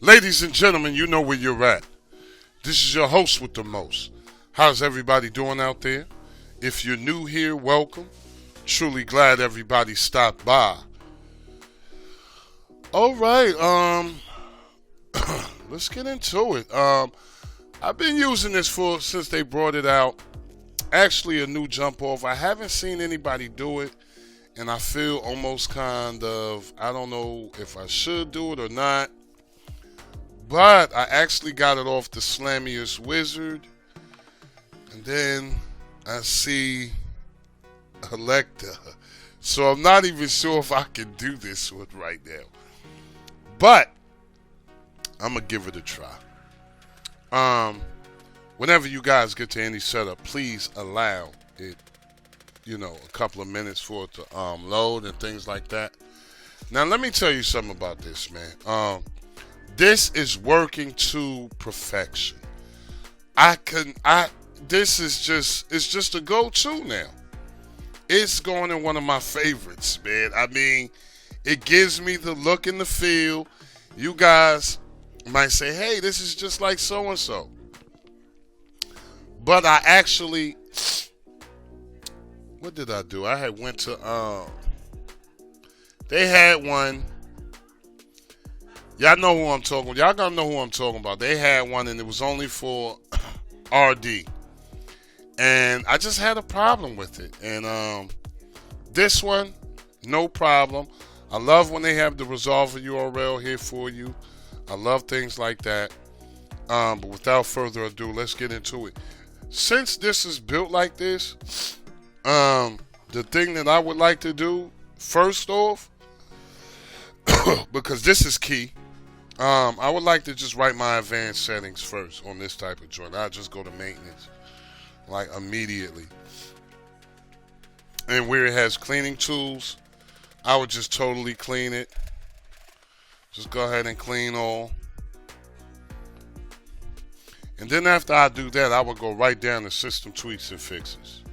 Ladies and gentlemen, you know where you're at. This is your host with the most. How's everybody doing out there? If you're new here, welcome. Truly glad everybody stopped by. All right, let's get into it. I've been using this since they brought it out. Actually, a new jump off. I haven't seen anybody do it, and I feel almost kind of, I don't know if I should do it or not. But I actually got it off the Slammiest Wizard. And then I see Electa. So I'm not even sure if I can do this one right now. But I'm going to give it a try. Whenever you guys get to any setup, please allow it, a couple of minutes for it to load and things like that. Now, let me tell you something about this, man. This is working to perfection. It's just a go-to now. It's going in one of my favorites, man. I mean, it gives me the look and the feel. You guys might say, hey, this is just like so-and-so. But I actually, what did I do? I had went to, they had one. Y'all know who I'm talking about. Y'all gonna know who I'm talking about. They had one and it was only for RD. And I just had a problem with it. And this one, no problem. I love when they have the resolver URL here for you. I love things like that. But without further ado, let's get into it. Since this is built like this, the thing that I would like to do, first off, because this is key, I would like to just write my advanced settings first on this type of joint. I'll just go to maintenance, like immediately. And where it has cleaning tools, I would just totally clean it. Just go ahead and clean all. And then after I do that, I would go right down to system tweaks and fixes.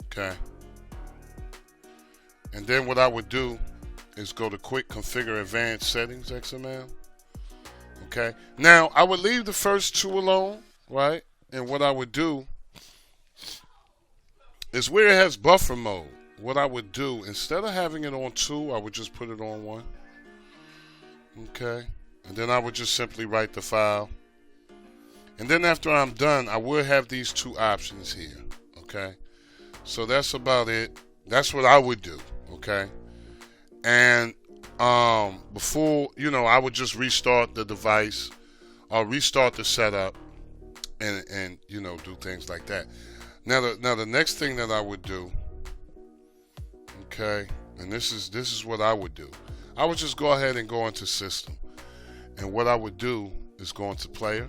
Okay. And then what I would do is go to quick configure advanced settings XML. Okay. Now I would leave the first two alone, right? And what I would do is where it has buffer mode. What I would do, instead of having it on 2, I would just put it on 1. Okay. And then I would just simply write the file. And then after I'm done, I will have these two options here. Okay. So that's about it. That's what I would do. Okay. And before, I would just restart the device or restart the setup and do things like that. Now the next thing that I would do, okay, and this is what I would do. I would just go ahead and go into system. And what I would do is go into player.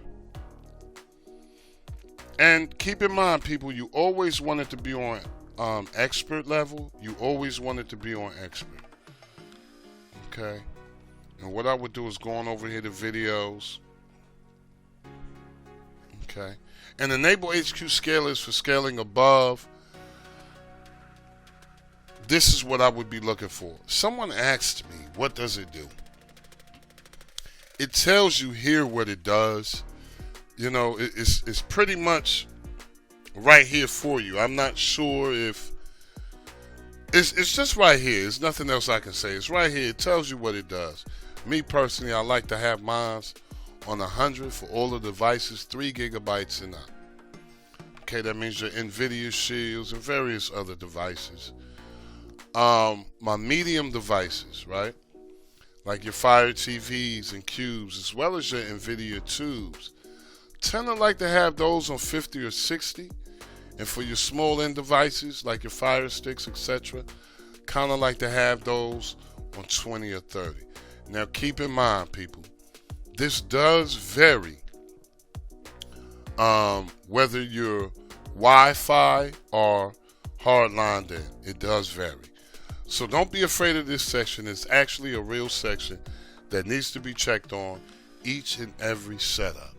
And keep in mind, people, you always want it to be on expert level. You always want it to be on expert. Okay. And what I would do is go on over here to videos. Okay. And enable HQ scalers for scaling above. This is what I would be looking for. Someone asked me, what does it do? It tells you here what it does. It's pretty much right here for you. I'm not sure if it's just right here. There's nothing else I can say. It's right here. It tells you what it does. Me personally, I like to have mine on 100 for all the devices, 3 gigabytes and up. Okay, that means your NVIDIA Shields and various other devices. My medium devices, right? Like your Fire TVs and cubes, as well as your NVIDIA tubes. Tend to like to have those on 50 or 60. And for your small end devices, like your Fire Sticks, etc., kind of like to have those on 20 or 30. Now, keep in mind, people, this does vary whether you're Wi-Fi or hardlined in. It does vary. So don't be afraid of this section. It's actually a real section that needs to be checked on each and every setup.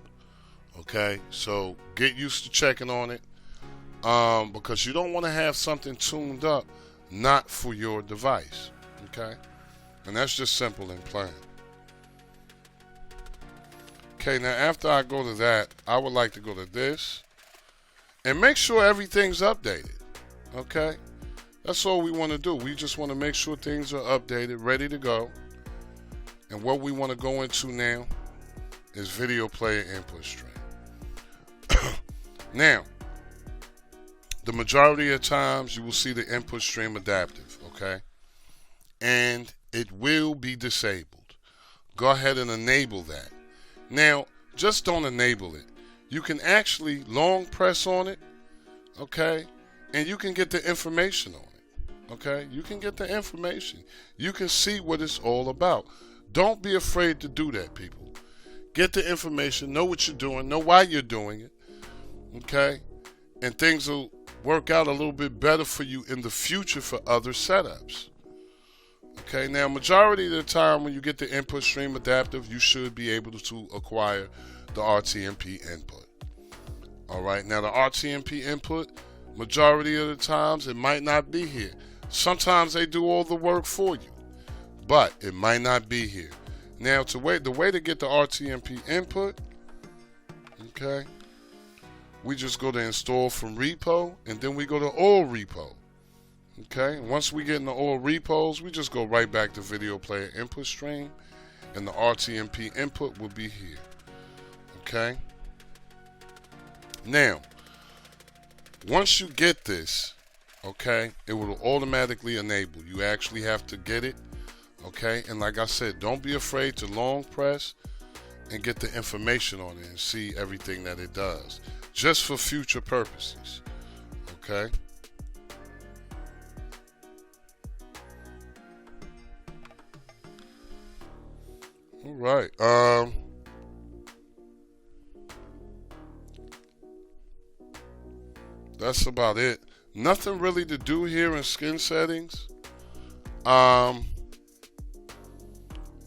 Okay, so get used to checking on it because you don't want to have something tuned up not for your device. Okay, and that's just simple and plain. Okay, now after I go to that, I would like to go to this and make sure everything's updated. Okay, that's all we want to do. We just want to make sure things are updated, ready to go. And what we want to go into now is video player input stream. Now, the majority of times you will see the input stream adaptive, okay? And it will be disabled. Go ahead and enable that. Now, just don't enable it. You can actually long press on it, okay? And you can get the information on it, okay? You can get the information. You can see what it's all about. Don't be afraid to do that, people. Get the information, know what you're doing, know why you're doing it, okay? And things will work out a little bit better for you in the future for other setups. Okay, now majority of the time when you get the input stream adaptive, you should be able to acquire the RTMP input. Alright, now the RTMP input, majority of the times it might not be here. Sometimes they do all the work for you, but it might not be here. Now the way to get the RTMP input, okay, we just go to install from repo, and then we go to all repo. Okay, once we get in the all repos, we just go right back to video player input stream, and the RTMP input will be here. Okay, now once you get this, okay, it will automatically enable. You actually have to get it, okay, and like I said, don't be afraid to long press and get the information on it and see everything that it does, just for future purposes. Okay. All right. That's about it. Nothing really to do here in skin settings.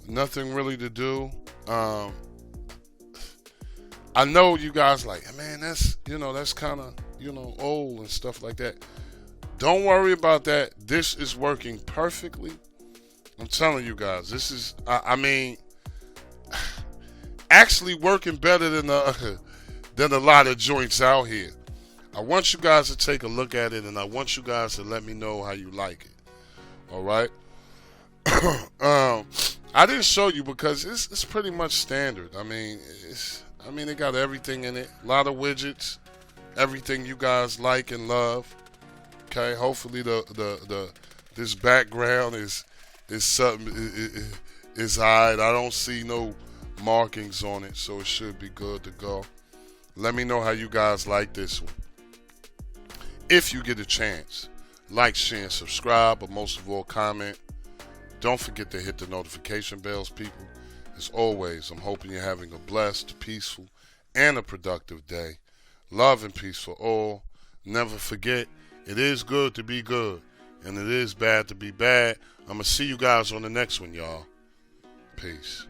Nothing really to do. I know you guys like, man, that's kind of, old and stuff like that. Don't worry about that. This is working perfectly. I'm telling you guys, this is, actually working better than a lot of joints out here. I want you guys to take a look at it, and I want you guys to let me know how you like it. All right. I didn't show you because it's pretty much standard. It got everything in it. A lot of widgets, everything you guys like and love. Okay. Hopefully this background is something is alright. I don't see no markings on it, so it should be good to go. Let me know how you guys like this one. If you get a chance, like, share, and subscribe, but most of all, comment. Don't forget to hit the notification bells, people. As always, I'm hoping you're having a blessed, peaceful, and a productive day. Love and peace for all. Never forget, it is good to be good, and it is bad to be bad. I'm going to see you guys on the next one, y'all. Peace.